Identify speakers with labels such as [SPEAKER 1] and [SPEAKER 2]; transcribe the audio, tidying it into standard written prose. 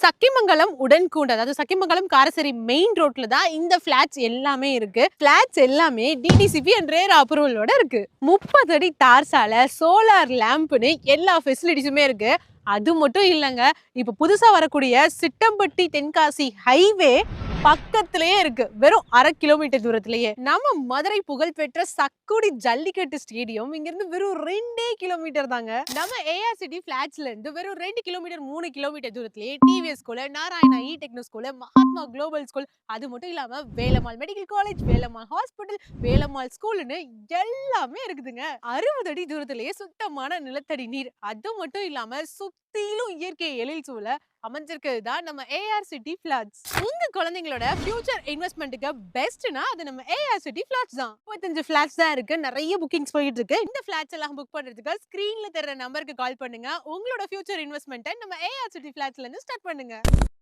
[SPEAKER 1] சக்கிமங்கலம் உடன்கூண்டு அதாவது சக்கிமங்கலம் காரசேரி மெயின் ரோட்ல தான் இந்த பிளாட்ஸ் எல்லாமே இருக்கு. பிளாட்ஸ் எல்லாமே டிடிசிபி அண்ட் ரேரா அப்ரூவலோட இருக்கு. 30 அடி தார் சாலை, சோலார் லேம்ப்னு எல்லா ஃபெசிலிட்டிஸுமே இருக்கு. அது மட்டும் இல்லங்க, இப்ப புதுசா வரக்கூடிய சிட்டம்பட்டி தென்காசி ஹைவே பக்கத்திலேயே இருக்கு. வெறும் 1/2 கிலோமீட்டர் தூரத்திலேயே. நம்ம மதுரை புகழ்பெற்ற சக்குடி ஜல்லிக்கட்டு ஸ்டேடியம் இங்க இருந்து வெறும் 2 கிலோமீட்டர் தாங்க. நம்ம ஏஆர் சிட்டி பிளாட்ஸ்ல இருந்து வெறும் 2 கிலோமீட்டர் 3 கிலோமீட்டர் தூரத்திலேயே TVS school, Narayana e techno school, Mahatma global school, அது மட்டும் இல்லாம Velammal medical college, Velammal hospital, Velammal ஸ்கூல்னு எல்லாமே இருக்குதுங்க. 60 அடி தூரத்திலேயே சுத்தமான நிலத்தடி நீர், அது மட்டும் இல்லாம சுத்திலும் இயற்கை எழில் சூழ அமைஞ்சிருக்கிறது தான் நம்ம ஏஆர் சிட்டி பிளாட்ஸ். உங்க குழந்தைங்களோட ஃபியூச்சர் இன்வெஸ்ட்மெண்ட்டுக்கு பெஸ்ட்னா அது நம்ம ஏஆர் சிட்டி பிளாட்ஸ் தான். 35 பிளாட்ஸ் தான் இருக்கு. நிறைய புக்கிங்ஸ் போயிட்டு இருக்கு. இந்த பிளாட்ஸ் எல்லாம் புக் பண்றதுக்கு ஸ்கிரீன்ல தெரியற நம்பருக்கு கால் பண்ணுங்க. உங்களோட ஃபியூச்சர் இன்வெஸ்ட்மெண்ட்டை நம்ம ஏஆர் சிட்டி பிளாட்ஸ்ல இருந்து ஸ்டார்ட் பண்ணுங்க.